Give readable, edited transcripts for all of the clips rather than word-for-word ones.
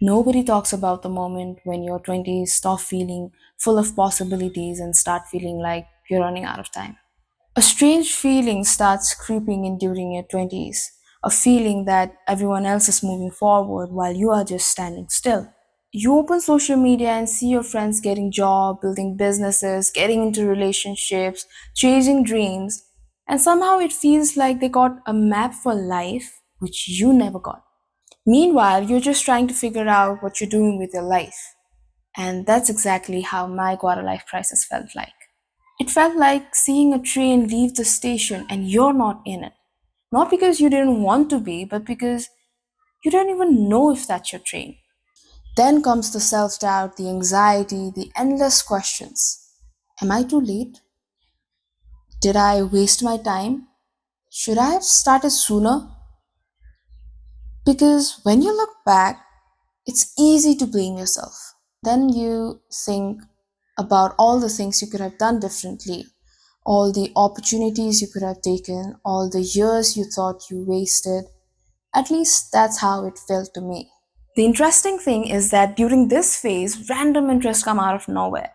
Nobody talks about the moment when your 20s stop feeling full of possibilities and start feeling like you're running out of time. A strange feeling starts creeping in during your 20s, a feeling that everyone else is moving forward while you are just standing still. You open social media and see your friends getting jobs, building businesses, getting into relationships, chasing dreams, and somehow it feels like they got a map for life which you never got. Meanwhile, you're just trying to figure out what you're doing with your life. And that's exactly how my quarter life crisis felt like. It felt like seeing a train leave the station and you're not in it. Not because you didn't want to be, but because you don't even know if that's your train. Then comes the self doubt, the anxiety, the endless questions. Am I too late? Did I waste my time? Should I have started sooner? Because when you look back, it's easy to blame yourself. Then you think about all the things you could have done differently, all the opportunities you could have taken, all the years you thought you wasted. At least that's how it felt to me. The interesting thing is that during this phase, random interests come out of nowhere.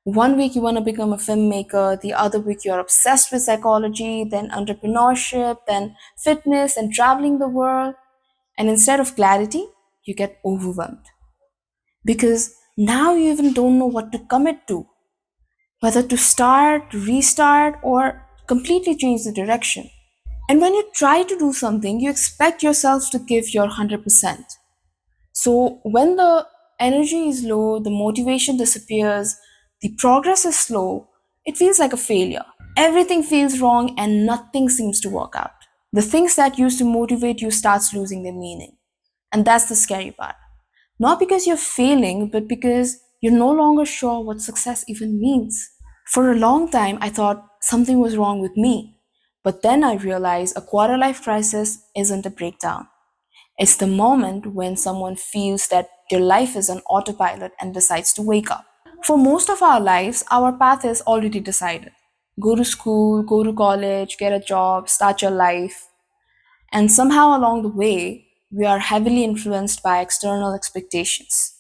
One week you want to become a filmmaker, the other week you're obsessed with psychology, then entrepreneurship, then fitness and traveling the world. And instead of clarity, you get overwhelmed. Because now you even don't know what to commit to, whether to start, restart, or completely change the direction. And when you try to do something, you expect yourself to give your 100%. So when the energy is low, the motivation disappears, the progress is slow, it feels like a failure. Everything feels wrong and nothing seems to work out. The things that used to motivate you starts losing their meaning. And that's the scary part. Not because you're failing, but because you're no longer sure what success even means. For a long time, I thought something was wrong with me. But then I realized a quarter life crisis isn't a breakdown. It's the moment when someone feels that their life is on autopilot and decides to wake up. For most of our lives, our path is already decided. Go to school, go to college, get a job, start your life. And somehow along the way, we are heavily influenced by external expectations,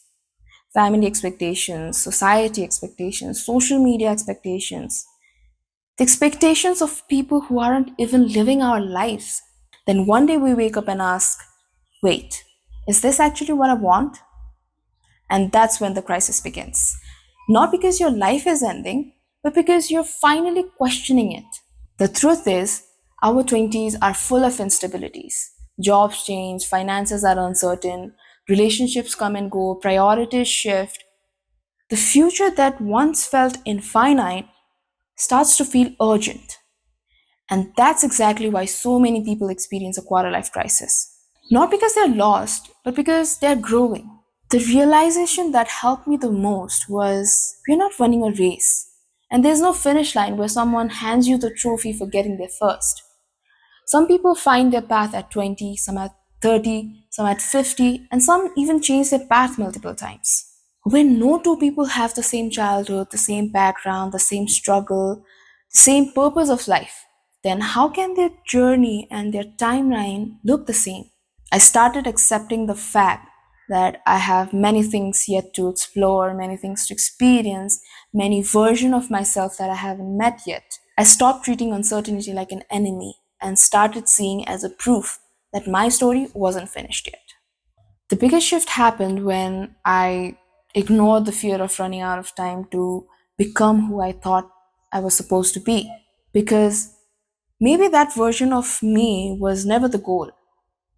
family expectations, society expectations, social media expectations, the expectations of people who aren't even living our lives. Then one day we wake up and ask, wait, is this actually what I want? And that's when the crisis begins. Not because your life is ending, but because you're finally questioning it. The truth is, our 20s are full of instabilities. Jobs change, finances are uncertain, relationships come and go, priorities shift. The future that once felt infinite starts to feel urgent. And that's exactly why so many people experience a quarter life crisis. Not because they're lost, but because they're growing. The realization that helped me the most was we're not running a race. And there's no finish line where someone hands you the trophy for getting there first. Some people find their path at 20, some at 30, some at 50, and some even change their path multiple times. When no two people have the same childhood, the same background, the same struggle, the same purpose of life, then how can their journey and their timeline look the same? I started accepting the fact that I have many things yet to explore, many things to experience, many versions of myself that I haven't met yet. I stopped treating uncertainty like an enemy and started seeing as a proof that my story wasn't finished yet. The biggest shift happened when I ignored the fear of running out of time to become who I thought I was supposed to be. Because maybe that version of me was never the goal.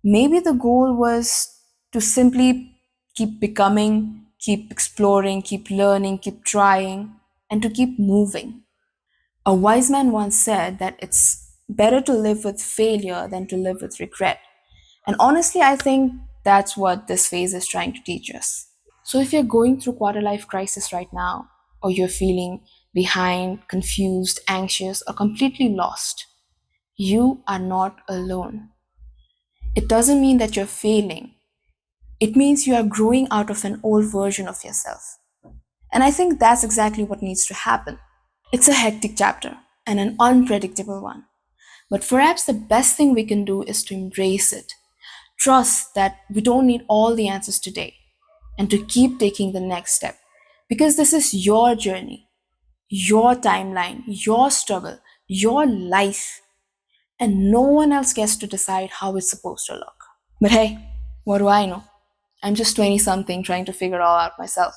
Maybe the goal was to simply keep becoming, keep exploring, keep learning, keep trying, and to keep moving. A wise man once said that it's better to live with failure than to live with regret. And honestly, I think that's what this phase is trying to teach us. So if you're going through quarter life crisis right now, or you're feeling behind, confused, anxious, or completely lost, you are not alone. It doesn't mean that you're failing. It means you are growing out of an old version of yourself. And I think that's exactly what needs to happen. It's a hectic chapter and an unpredictable one. But perhaps the best thing we can do is to embrace it. Trust that we don't need all the answers today. and to keep taking the next step. Because this is your journey, your timeline, your struggle, your life, and no one else gets to decide how it's supposed to look. But hey, what do I know? I'm just 20 something trying to figure it all out myself.